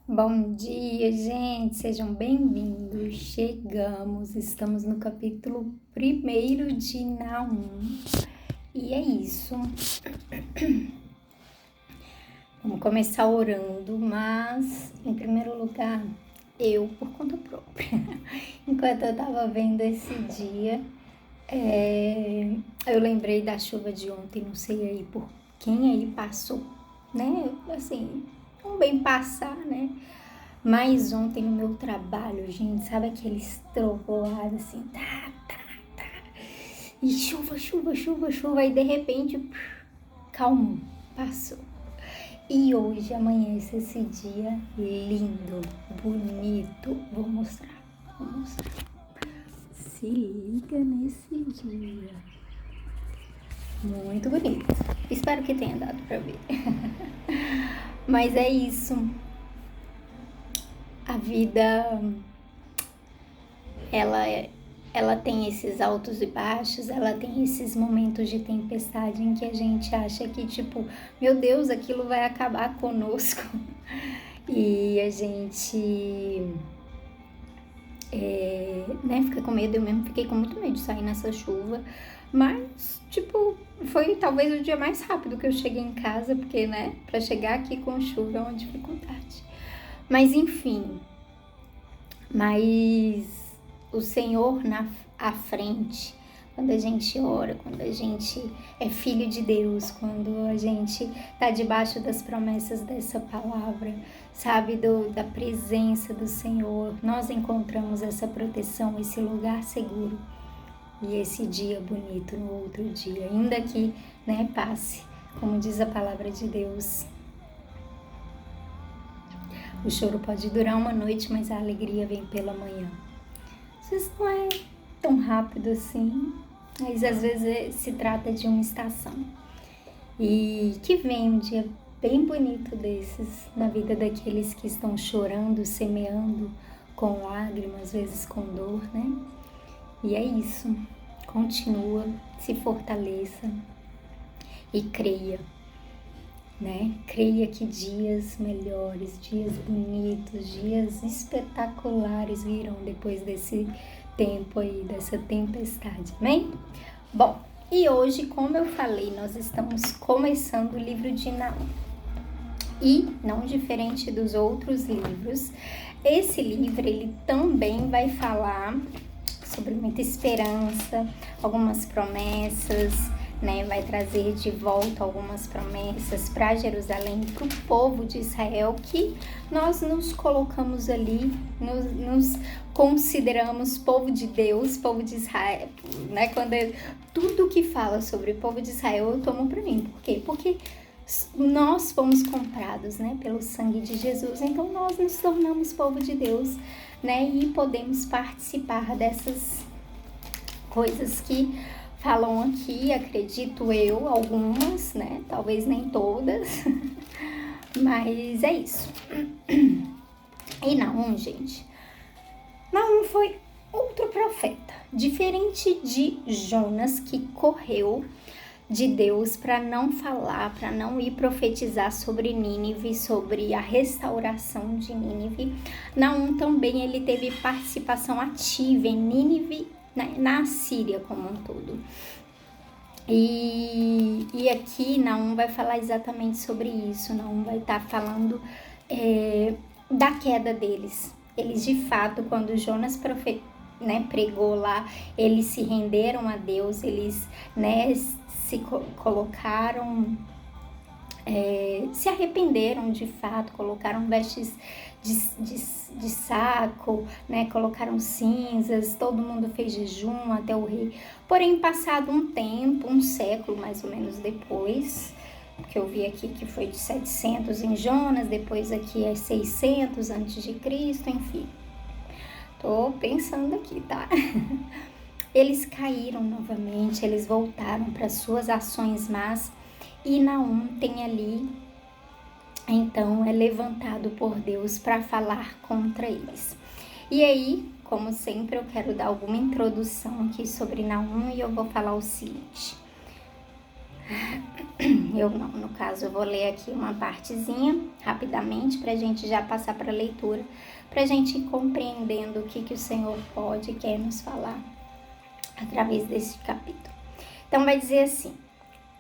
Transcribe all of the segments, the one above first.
Bom dia, gente, sejam bem-vindos. Estamos no capítulo 1 de Naum. E é isso. Vamos começar orando, mas em primeiro lugar, eu por conta própria. Enquanto eu tava vendo esse dia, eu lembrei da chuva de ontem, não sei aí por quem aí passou, né? Assim, um bem passar, né? Mas ontem no meu trabalho, gente, sabe aqueles trovoadas assim, tá, e chuva, aí de repente, calmou, passou. E hoje amanhece esse dia lindo, bonito, vou mostrar. Se liga nesse dia, muito bonito, espero que tenha dado pra ver. Mas é isso, a vida, ela tem esses altos e baixos, ela tem esses momentos de tempestade em que a gente acha que, tipo, meu Deus, aquilo vai acabar conosco. E a gente, fica com medo. Eu mesmo fiquei com muito medo de sair nessa chuva. Mas, tipo, foi talvez o dia mais rápido que eu cheguei em casa, porque, né, pra chegar aqui com chuva é uma dificuldade. Mas, enfim, o Senhor à frente, quando a gente ora, quando a gente é filho de Deus, quando a gente está debaixo das promessas dessa palavra, sabe, da presença do Senhor, nós encontramos essa proteção, esse lugar seguro e esse dia bonito no outro dia, ainda que, né, passe, como diz a palavra de Deus. O choro pode durar uma noite, mas a alegria vem pela manhã. Às vezes não é tão rápido assim, mas às vezes se trata de uma estação. E que vem um dia bem bonito desses na vida daqueles que estão chorando, semeando com lágrimas, às vezes com dor, né? E é isso. Continua, se fortaleça e creia. Né? Creia que dias melhores, dias bonitos, dias espetaculares virão depois desse tempo aí, dessa tempestade, amém? Bom, e hoje, como eu falei, nós estamos começando o livro de Naum. E, não diferente dos outros livros, esse livro, ele também vai falar sobre muita esperança, algumas promessas, né, vai trazer de volta algumas promessas para Jerusalém, para o povo de Israel, que nós nos colocamos ali, nos consideramos povo de Deus, povo de Israel, né? Quando tudo que fala sobre o povo de Israel eu tomo para mim. Por quê? Porque nós fomos comprados, né, pelo sangue de Jesus, então nós nos tornamos povo de Deus, né, e podemos participar dessas coisas que falam aqui, acredito eu, algumas, né? Talvez nem todas, mas é isso. E Naum, gente, Naum foi outro profeta, diferente de Jonas, que correu de Deus para não falar, para não ir profetizar sobre Nínive, sobre a restauração de Nínive. Naum também ele teve participação ativa em Nínive, na Síria como um todo. E aqui Naum vai falar exatamente sobre isso. Naum vai estar falando da queda deles. Eles, de fato, quando Jonas pregou lá, eles se renderam a Deus, eles, né, se colocaram, se arrependeram de fato, colocaram vestes de saco, né, colocaram cinzas, todo mundo fez jejum até o rei. Porém, passado um tempo, um século mais ou menos depois, que eu vi aqui que foi de 700 em Jonas, depois aqui é 600 antes de Cristo, enfim. Tô pensando aqui, tá? Eles caíram novamente, eles voltaram para suas ações más, e Naum tem ali, então, é levantado por Deus para falar contra eles. E aí, como sempre, eu quero dar alguma introdução aqui sobre Naum e eu vou falar o seguinte. Eu não, no caso, eu vou ler aqui uma partezinha rapidamente para a gente já passar para a leitura, para a gente ir compreendendo o que o Senhor pode e quer nos falar através desse capítulo. Então vai dizer assim: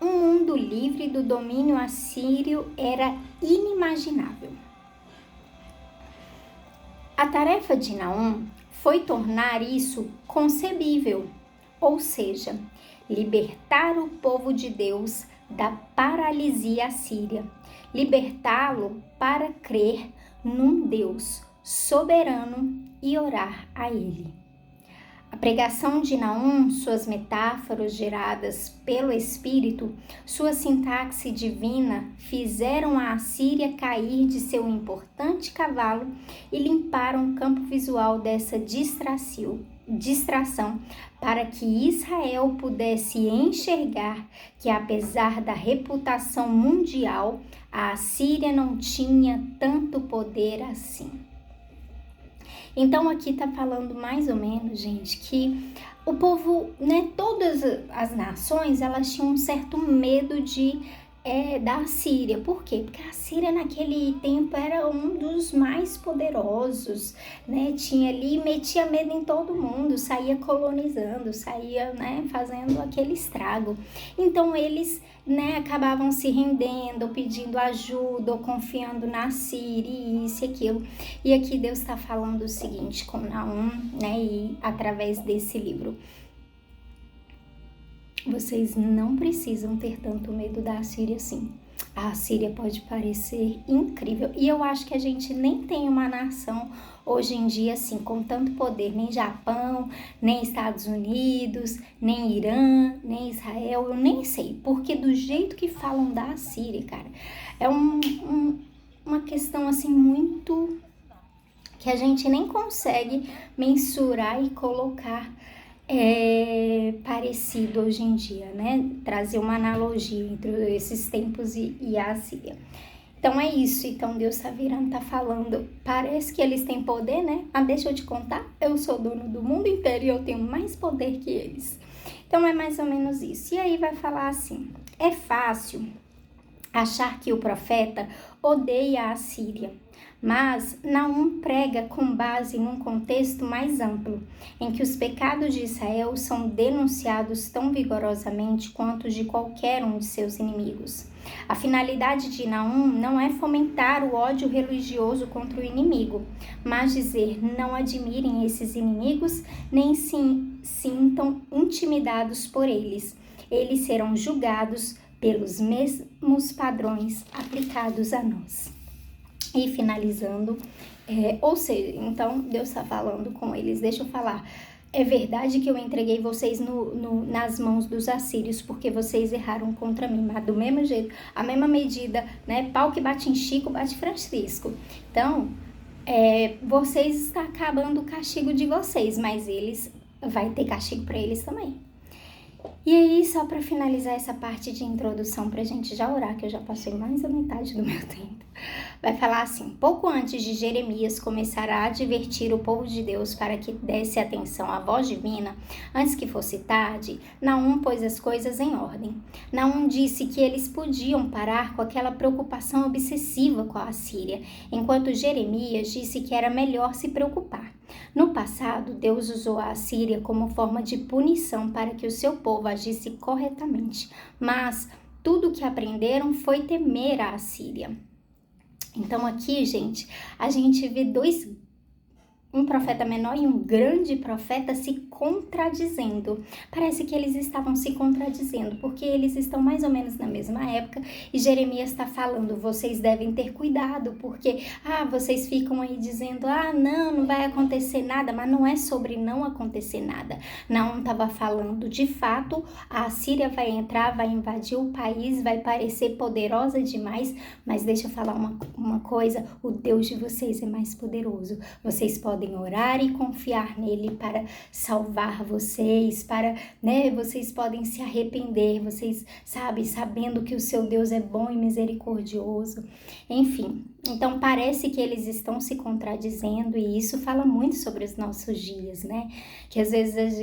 um mundo livre do domínio assírio era inimaginável. A tarefa de Naum foi tornar isso concebível, ou seja, libertar o povo de Deus da paralisia assíria, libertá-lo para crer num Deus soberano e orar a Ele. A pregação de Naum, suas metáforas geradas pelo Espírito, sua sintaxe divina fizeram a Assíria cair de seu importante cavalo e limparam o campo visual dessa distração para que Israel pudesse enxergar que, apesar da reputação mundial, a Assíria não tinha tanto poder assim. Então aqui tá falando mais ou menos, gente, que o povo, né, todas as nações, elas tinham um certo medo da Assíria. Por quê? Porque a Assíria naquele tempo era um dos mais poderosos, né? Tinha ali, metia medo em todo mundo, saía colonizando, saía, né, fazendo aquele estrago. Então eles, né, acabavam se rendendo, pedindo ajuda, ou confiando na Assíria, isso e aquilo. E aqui Deus está falando o seguinte com Naum, né, e através desse livro: vocês não precisam ter tanto medo da Assíria assim. A Assíria pode parecer incrível, e eu acho que a gente nem tem uma nação hoje em dia assim com tanto poder, nem Japão, nem Estados Unidos, nem Irã, nem Israel, eu nem sei, porque do jeito que falam da Assíria, cara, é uma questão assim muito que a gente nem consegue mensurar e colocar parecido hoje em dia, né? Trazer uma analogia entre esses tempos e a Assíria. Então é isso. Então Deus tá virando, tá falando. Parece que eles têm poder, né? Mas deixa eu te contar, eu sou dono do mundo inteiro e eu tenho mais poder que eles. Então é mais ou menos isso. E aí vai falar assim: é fácil achar que o profeta odeia a Assíria, mas Naum prega com base num contexto mais amplo, em que os pecados de Israel são denunciados tão vigorosamente quanto os de qualquer um de seus inimigos. A finalidade de Naum não é fomentar o ódio religioso contra o inimigo, mas dizer: não admirem esses inimigos, nem se sintam intimidados por eles. Eles serão julgados pelos mesmos padrões aplicados a nós. E finalizando, ou seja, então Deus está falando com eles: deixa eu falar, é verdade que eu entreguei vocês nas mãos dos assírios, porque vocês erraram contra mim, mas do mesmo jeito, a mesma medida, né, pau que bate em Chico, bate em Francisco. Então, vocês estão acabando o castigo de vocês, mas vai ter castigo para eles também. E aí, só para finalizar essa parte de introdução, pra gente já orar, que eu já passei mais da metade do meu tempo, vai falar assim: pouco antes de Jeremias começar a advertir o povo de Deus para que desse atenção à voz divina, antes que fosse tarde, Naum pôs as coisas em ordem. Naum disse que eles podiam parar com aquela preocupação obsessiva com a Assíria, enquanto Jeremias disse que era melhor se preocupar. No passado, Deus usou a Assíria como forma de punição para que o seu povo agisse corretamente, mas tudo o que aprenderam foi temer a Assíria. Então aqui, gente, a gente vê um profeta menor e um grande profeta se contradizendo. Parece que eles estavam se contradizendo, porque eles estão mais ou menos na mesma época, e Jeremias está falando: vocês devem ter cuidado, porque vocês ficam aí dizendo: não vai acontecer nada, mas não é sobre não acontecer nada. Não estava falando, de fato, a Assíria vai entrar, vai invadir o país, vai parecer poderosa demais, mas deixa eu falar uma coisa: o Deus de vocês é mais poderoso. Vocês podem podem orar e confiar nele para salvar vocês, para, vocês podem se arrepender, vocês, sabendo que o seu Deus é bom e misericordioso. Enfim, então parece que eles estão se contradizendo e isso fala muito sobre os nossos dias, né? Que às vezes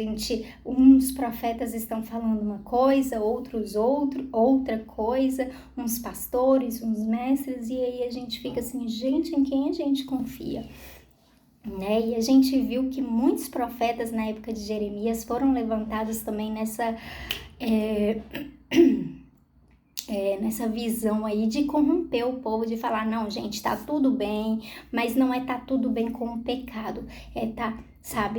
uns profetas estão falando uma coisa, outros outra coisa, uns pastores, uns mestres, e aí a gente fica assim, gente, em quem a gente confia? E a gente viu que muitos profetas na época de Jeremias foram levantados também nessa visão aí de corromper o povo, de falar, não, gente, tá tudo bem, mas não tá tudo bem com o pecado,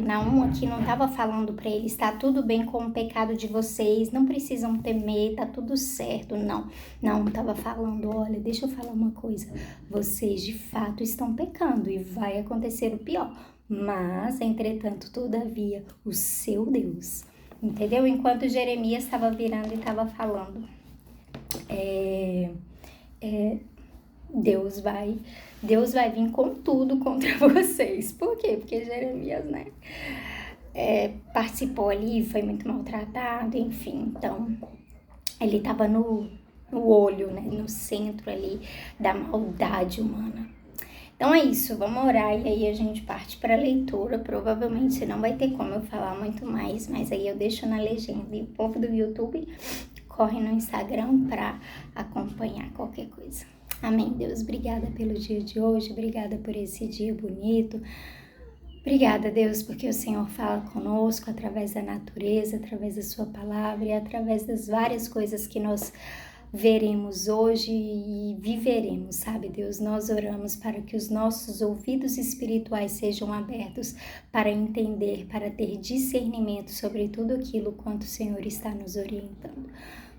Naum aqui não tava falando para eles, tá tudo bem com o pecado de vocês, não precisam temer, tá tudo certo, não tava falando, olha, deixa eu falar uma coisa, vocês de fato estão pecando e vai acontecer o pior, mas, entretanto, todavia, o seu Deus, entendeu? Enquanto Jeremias estava virando e estava falando, Deus vai vir com tudo contra vocês. Por quê? Porque Jeremias, participou ali, foi muito maltratado, enfim. Então, ele estava no olho, no centro ali da maldade humana. Então é isso, vamos orar e aí a gente parte para a leitura. Provavelmente não vai ter como eu falar muito mais, mas aí eu deixo na legenda. E o povo do YouTube corre no Instagram para acompanhar qualquer coisa. Amém, Deus. Obrigada pelo dia de hoje, obrigada por esse dia bonito. Obrigada, Deus, porque o Senhor fala conosco através da natureza, através da sua palavra e através das várias coisas que nós veremos hoje e viveremos, Deus? Nós oramos para que os nossos ouvidos espirituais sejam abertos para entender, para ter discernimento sobre tudo aquilo quanto o Senhor está nos orientando.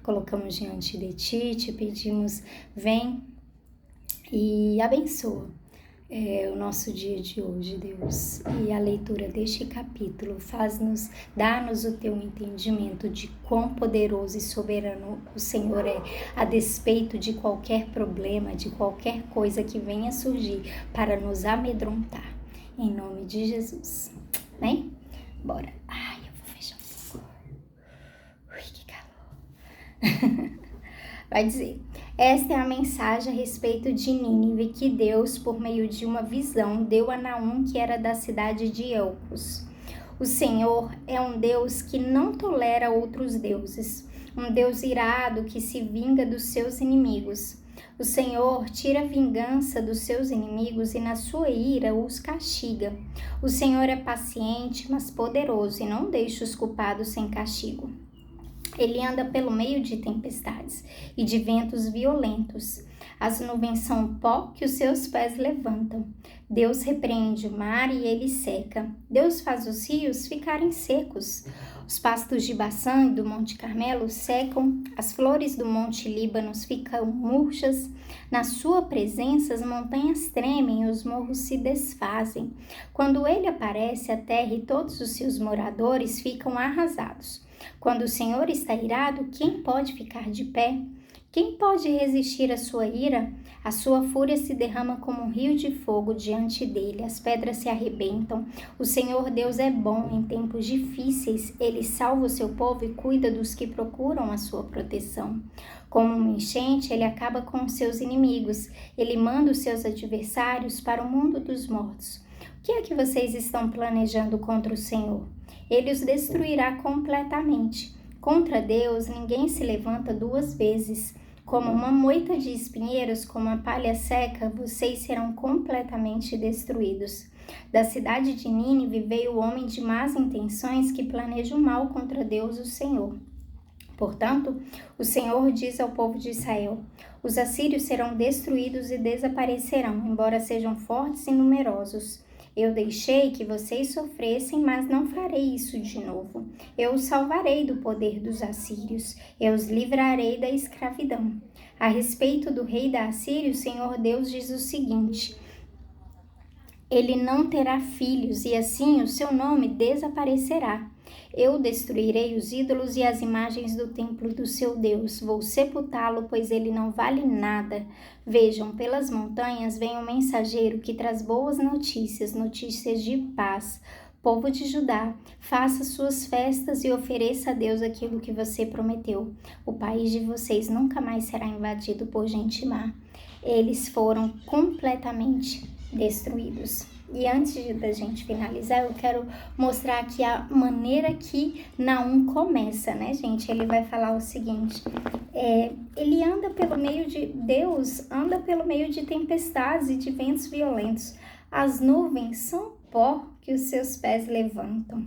Colocamos diante de Ti, te pedimos, vem e abençoa o nosso dia de hoje, Deus, e a leitura deste capítulo dá-nos o teu entendimento de quão poderoso e soberano o Senhor é, a despeito de qualquer problema, de qualquer coisa que venha surgir para nos amedrontar, em nome de Jesus, amém? Bora, eu vou fechar um pouco, que calor, vai dizer... Esta é a mensagem a respeito de Nínive que Deus, por meio de uma visão, deu a Naum, que era da cidade de Elcos. O Senhor é um Deus que não tolera outros deuses, um Deus irado que se vinga dos seus inimigos. O Senhor tira a vingança dos seus inimigos e na sua ira os castiga. O Senhor é paciente, mas poderoso e não deixa os culpados sem castigo. Ele anda pelo meio de tempestades e de ventos violentos. As nuvens são pó que os seus pés levantam. Deus repreende o mar e ele seca. Deus faz os rios ficarem secos. Os pastos de Baçã e do Monte Carmelo secam. As flores do Monte Líbano ficam murchas. Na sua presença as montanhas tremem e os morros se desfazem. Quando ele aparece, a terra e todos os seus moradores ficam arrasados. Quando o Senhor está irado, quem pode ficar de pé? Quem pode resistir à sua ira? A sua fúria se derrama como um rio de fogo diante dele, as pedras se arrebentam. O Senhor Deus é bom em tempos difíceis, ele salva o seu povo e cuida dos que procuram a sua proteção. Como uma enchente, ele acaba com os seus inimigos, ele manda os seus adversários para o mundo dos mortos. O que é que vocês estão planejando contra o Senhor? Ele os destruirá completamente. Contra Deus, ninguém se levanta duas vezes. Como uma moita de espinheiros, como a palha seca, vocês serão completamente destruídos. Da cidade de Nínive veio o homem de más intenções que planeja o mal contra Deus, o Senhor. Portanto, o Senhor diz ao povo de Israel: os assírios serão destruídos e desaparecerão, embora sejam fortes e numerosos. Eu deixei que vocês sofressem, mas não farei isso de novo. Eu os salvarei do poder dos assírios. Eu os livrarei da escravidão. A respeito do rei da Assíria, o Senhor Deus diz o seguinte: ele não terá filhos e assim o seu nome desaparecerá. Eu destruirei os ídolos e as imagens do templo do seu Deus. Vou sepultá-lo, pois ele não vale nada. Vejam, pelas montanhas vem um mensageiro que traz boas notícias, notícias de paz. Povo de Judá, faça suas festas e ofereça a Deus aquilo que você prometeu. O país de vocês nunca mais será invadido por gente má. Eles foram completamente destruídos. E antes da gente finalizar, eu quero mostrar aqui a maneira que Naum começa, né, gente? Ele vai falar o seguinte, ele anda pelo meio de, Deus anda pelo meio de tempestades e de ventos violentos. As nuvens são pó que os seus pés levantam.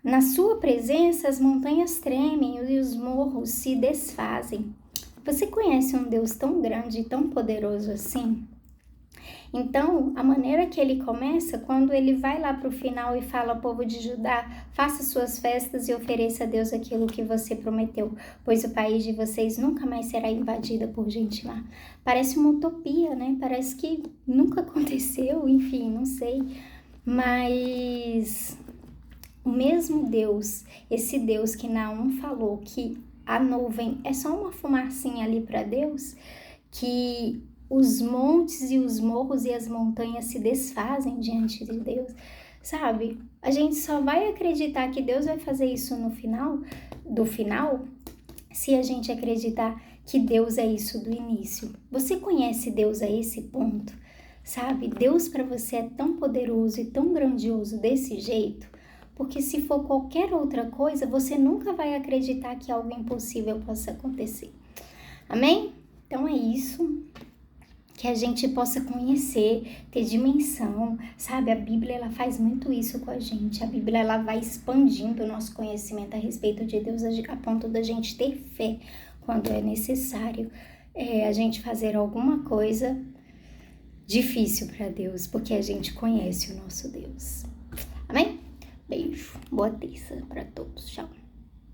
Na sua presença, as montanhas tremem e os morros se desfazem. Você conhece um Deus tão grande e tão poderoso assim? Então, a maneira que ele começa, quando ele vai lá para o final e fala ao povo de Judá, faça suas festas e ofereça a Deus aquilo que você prometeu, pois o país de vocês nunca mais será invadido por gente má. Parece uma utopia, né? Parece que nunca aconteceu, enfim, não sei. Mas o mesmo Deus, esse Deus que Naum falou que a nuvem é só uma fumacinha ali para Deus, que os montes e os morros e as montanhas se desfazem diante de Deus, sabe? A gente só vai acreditar que Deus vai fazer isso no final, se a gente acreditar que Deus é isso do início. Você conhece Deus a esse ponto, sabe? Deus para você é tão poderoso e tão grandioso desse jeito, porque se for qualquer outra coisa, você nunca vai acreditar que algo impossível possa acontecer. Amém? Então é isso. Que a gente possa conhecer, ter dimensão, sabe? A Bíblia, ela faz muito isso com a gente. A Bíblia, ela vai expandindo o nosso conhecimento a respeito de Deus a ponto da gente ter fé quando é necessário a gente fazer alguma coisa difícil para Deus, porque a gente conhece o nosso Deus. Amém? Beijo, boa terça para todos. Tchau.